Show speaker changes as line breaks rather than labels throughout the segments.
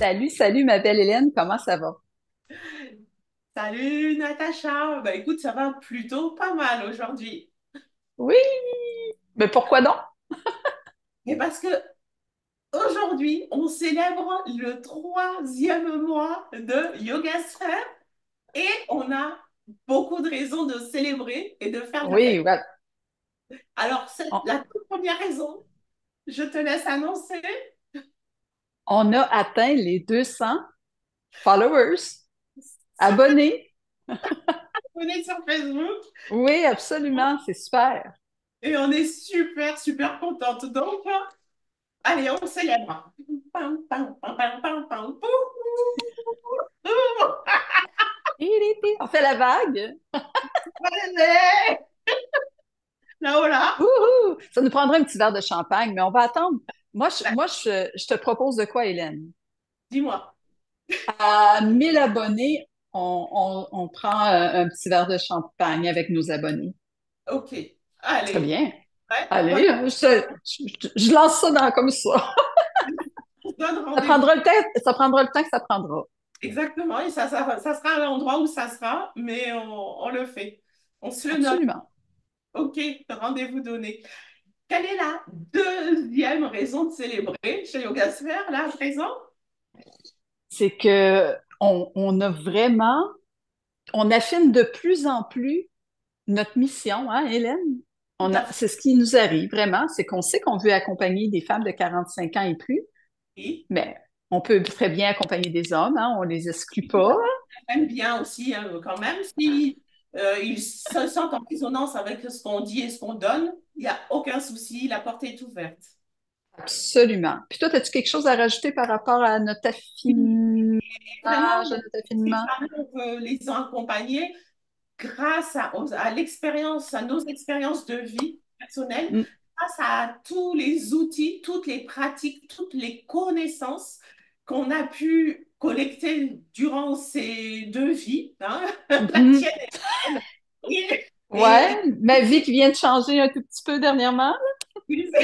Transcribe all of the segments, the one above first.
Salut, salut, ma belle Hélène, comment ça va?
Salut Natacha, bah écoute, ça va plutôt pas mal aujourd'hui.
Oui, mais pourquoi donc?
Et parce que aujourd'hui, on célèbre le troisième mois de Yoga Sphère et on a beaucoup de raisons de célébrer et de faire de la
Oui,
fête.
voilà.
Alors, c'est
On,
la toute première raison, je te laisse annoncer.
on a atteint les 200 followers,
Ça fait
abonnés.
abonner sur Facebook
Oui, absolument, c'est super.
et on est super, super contente. Donc, allez, on célèbre. Pam, pam, pam, pam, pam, pam, pou, pou, pou.
On fait la vague.
Allez, là-haut, là.
Wouhou! Ça nous prendra un petit verre de champagne, mais on va attendre. Moi, je te propose de quoi, Hélène?
Dis-moi.
À 1000 abonnés, on prend un petit verre de champagne avec nos abonnés.
Ok.
Très
Allez.
bien.
Ouais, bonne.
Allez, je lance ça comme ça.
On se donne
Ça
rendez-vous.
prendra le temps, ça prendra le temps que ça prendra.
Exactement. Et ça sera à l'endroit où ça sera, mais on le fait. On se le note.
Absolument.
Ok. Rendez-vous donné. Quelle est la deuxième raison de célébrer chez Yoga Sphere, là, à présent?
C'est que on a vraiment, on affine de plus en plus notre mission, hein, Hélène?
Tout à
C'est ce qui nous arrive vraiment, c'est qu'on sait qu'on veut accompagner des femmes de 45 ans et plus,
fait.
mais on peut très bien accompagner des hommes, hein, on les exclut pas.
Aime bien aussi, hein, quand même. Si ils se sentent en résonance avec ce qu'on dit et ce qu'on donne, il n'y a aucun souci, la porte est ouverte.
Absolument. Puis toi, as-tu quelque chose à rajouter par rapport à notre affinage,
Vraiment,
à notre
ces
affinement?
femmes, on veut les accompagner grâce à l'expérience, à nos expériences de vie personnelles,
Mm.
grâce à tous les outils, toutes les pratiques, toutes les connaissances qu'on a pu collecter durant ces deux vies, hein, la
Mhm.
tienne et la mienne. Et
Ouais, ma vie qui vient de changer un tout petit peu dernièrement.
oui, c'est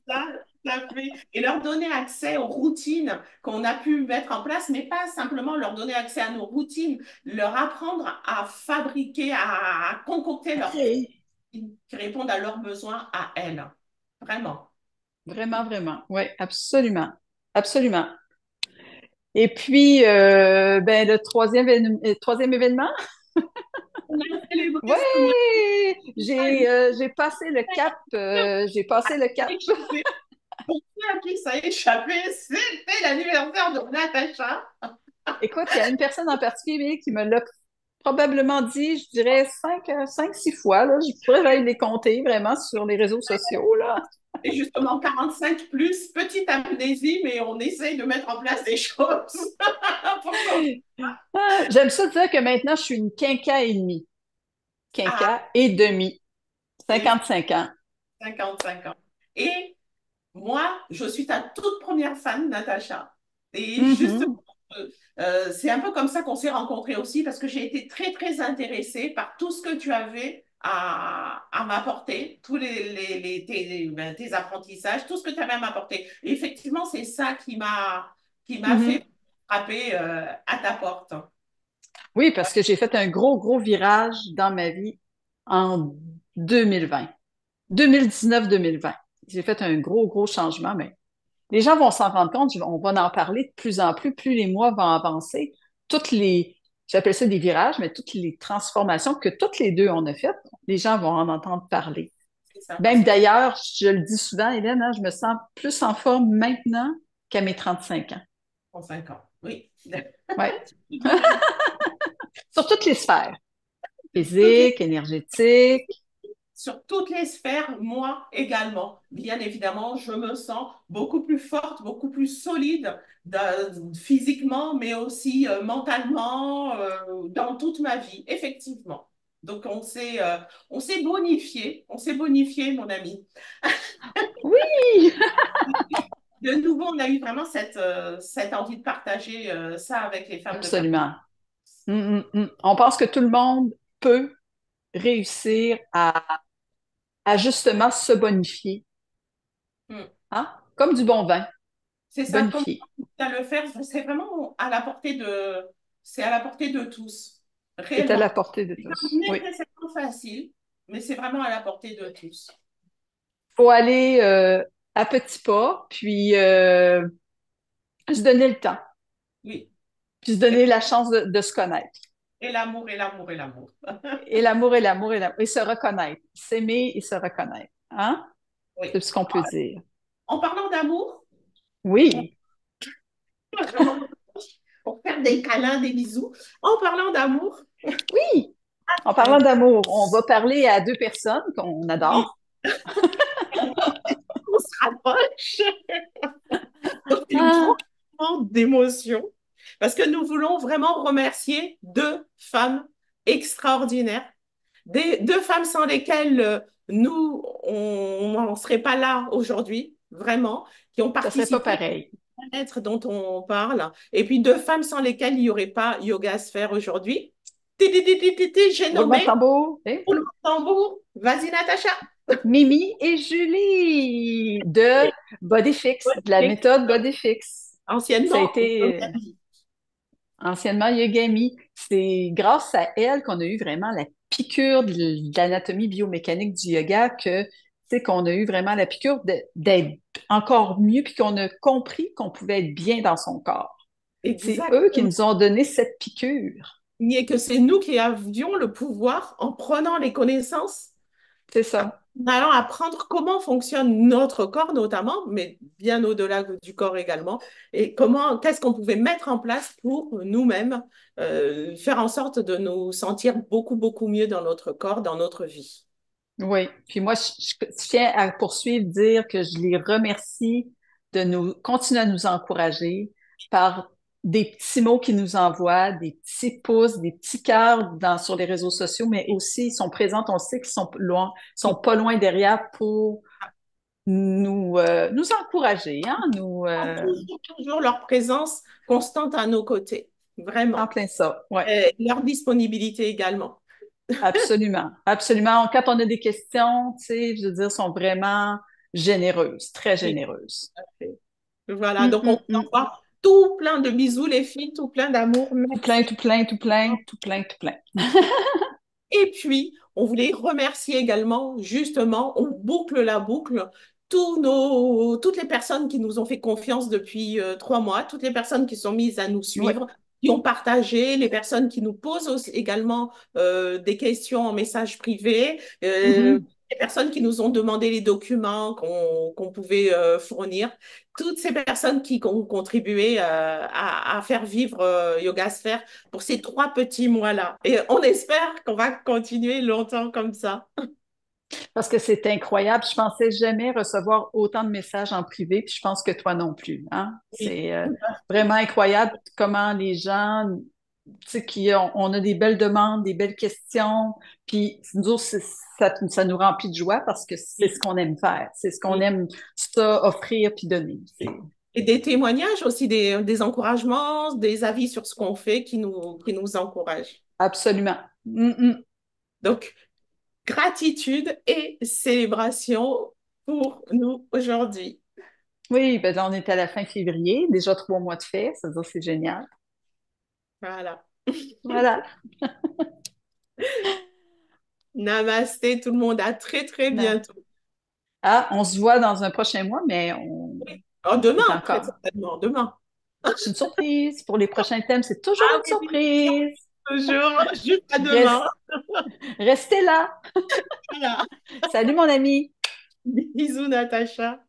ça, tout à fait. Et leur donner accès aux routines qu'on a pu mettre en place, mais pas simplement leur donner accès à nos routines, leur apprendre à fabriquer, à concocter leurs
Hey.
routines qui répondent à leurs besoins à elles. Vraiment.
Vraiment, vraiment. Oui, absolument. Absolument. Et puis, ben, troisième événement,
On a célébré ce mois.
ouais, j'ai passé le cap, j'ai passé le cap.
Échappé. Pour ceux à qui ça a échappé, c'était l'anniversaire de Natacha.
Écoute, il y a une personne en particulier qui me l'a probablement dit, je dirais cinq, six fois, là. Je pourrais aller les compter vraiment sur les réseaux sociaux, là.
Et justement, 45 plus, petite amnésie, mais on essaye de mettre en place des choses pour qu'on...
Ah, j'aime ça dire que maintenant, je suis une quinca et demie.
Ah,
Quinca et demi.
c'est
55 ans.
55 ans. Et moi, je suis ta toute première fan, Natacha. Et justement,
Mhm.
c'est un peu comme ça qu'on s'est rencontrés aussi, parce que j'ai été très, très intéressée par tout ce que tu avais à m'apporter, tous ben, tes apprentissages, tout ce que tu avais à m'apporter. Et effectivement, c'est ça qui m'a
Mhm.
fait frapper à ta porte.
Oui, parce que j'ai fait un gros, gros virage dans ma vie en 2020. 2019-2020. J'ai fait un gros, gros changement, mais les gens vont s'en rendre compte, on va en parler de plus en plus, plus les mois vont avancer. Toutes les, j'appelle ça des virages, mais toutes les transformations que toutes les deux on a faites, les gens vont en entendre parler.
C'est ça, parce
Même
que
d'ailleurs, je le dis souvent, Hélène, hein, je me sens plus en forme maintenant qu'à mes 35 ans.
35 ans. Oui.
Ouais. Sur toutes les sphères,
Toutes les
physique, énergétique.
sur toutes les sphères, moi également. Bien évidemment, je me sens beaucoup plus forte, beaucoup plus solide physiquement, mais aussi mentalement, dans toute ma vie, effectivement. Donc on s'est bonifié, mon ami.
Oui,
De nouveau, on a eu vraiment cette envie de partager ça avec les femmes de 40.
absolument. On pense que tout le monde peut réussir à justement se bonifier,
Hmm.
hein? Comme du bon vin.
C'est ça, comme
bonifié.
à le faire, c'est vraiment à la portée c'est à la portée de tous,
C'est à
réellement.
la portée de
C'est pas
tous. Oui.
nécessairement facile, mais c'est vraiment à la portée de tous.
Faut aller à petits pas, puis se donner le temps,
Oui.
puis se
Et,
donner la chance de se connaître.
et l'amour, et l'amour, et l'amour.
Et l'amour et l'amour et l'amour. Et se reconnaître. S'aimer et se reconnaître. Hein?
Oui.
C'est ce qu'on peut dire.
En parlant d'amour,
Oui,
je m'en pour faire des câlins, des bisous. En parlant d'amour,
oui. En parlant d'amour, on va parler à deux personnes qu'on
oui,
adore.
on se rapproche. Donc, une
Ah,
grande d'émotion parce que nous voulons vraiment remercier deux femmes extraordinaires, deux femmes sans lesquelles nous, on n'en serait pas là aujourd'hui, vraiment, qui ont
ça serait pas
participé
pareil.
au bien-être dont on parle, et puis deux femmes sans lesquelles il n'y aurait pas Yoga Sphère aujourd'hui. J'ai
Roulement de
nommé
tambour. Eh?
pour le tambour. Vas-y, Natacha.
Mimi et Julie de Bodyfix, de la méthode Bodyfix. Ça a
Anciennement,
été anciennement Yogami. C'est grâce à elle qu'on a eu vraiment la piqûre de l'anatomie biomécanique du yoga que, tu sais, qu'on a eu vraiment la piqûre d'être encore mieux puis qu'on a compris qu'on pouvait être bien dans son corps. C'est eux qui
exactement.
nous ont donné cette piqûre.
Ni que c'est nous qui avions le pouvoir en prenant les connaissances,
C'est ça.
en allant apprendre comment fonctionne notre corps notamment, mais bien au-delà du corps également, et qu'est-ce qu'on pouvait mettre en place pour nous-mêmes faire en sorte de nous sentir beaucoup, beaucoup mieux dans notre corps, dans notre vie.
Oui. Puis moi, je tiens à poursuivre, dire que je les remercie de nous continuer à nous encourager par des petits mots qu'ils nous envoient, des petits pouces, des petits cœurs sur les réseaux sociaux, mais aussi ils sont présents, on sait qu'ils sont loin, sont pas loin derrière pour nous encourager, hein,
Toujours, toujours leur présence constante à nos côtés,
en
vraiment.
plein ça. Ouais.
Et leur disponibilité également.
Absolument, absolument. Quand on a des questions, tu sais, je veux dire, sont vraiment généreuses, très
Oui,
généreuses.
tout à fait. Voilà,
Hum,
donc on
hum,
vous
hum.
envoie tout plein de bisous, les filles, tout plein d'amour.
Tout plein,
Merci.
tout plein, tout plein, tout plein, tout plein.
Et puis, on voulait remercier également, justement, on boucle la boucle, toutes les personnes qui nous ont fait confiance depuis 3 mois, toutes les personnes qui sont mises à nous
Oui.
suivre, qui ont partagé, les personnes qui nous posent également des questions en message privé,
Mhm.
les personnes qui nous ont demandé les documents qu'on pouvait fournir, toutes ces personnes qui ont contribué à faire vivre Yoga Sphère pour ces 3 petits mois-là. Et on espère qu'on va continuer longtemps comme ça.
Parce que c'est incroyable. Je pensais jamais recevoir autant de messages en privé, puis je pense que toi non plus, hein?
Oui,
C'est vraiment incroyable comment les gens, tu sais, on a des belles demandes, des belles questions, puis nous autres, ça nous remplit de joie parce que c'est ce
oui,
qu'on aime faire, c'est ce qu'on
oui.
aime ça offrir puis donner.
Et des témoignages aussi, des encouragements, des avis sur ce qu'on fait qui nous encouragent.
Absolument. Mm, mm.
Donc, gratitude et célébration pour nous aujourd'hui.
Oui, ben là, on est à la fin février, déjà 3 mois de fait, ça veut dire que c'est génial.
Voilà.
Voilà.
Namasté tout le monde, à très très
Non.
bientôt.
Ah, on se voit dans un prochain mois, mais
Oh,
c'est
demain, très
encore.
certainement, demain.
C'est une surprise. Pour les prochains thèmes, c'est toujours
Ah
une
oui, oui, oui,
surprise.
toujours, jusqu'à demain.
Reste- Restez là.
Voilà.
Salut, mon ami.
Bisous, Natacha.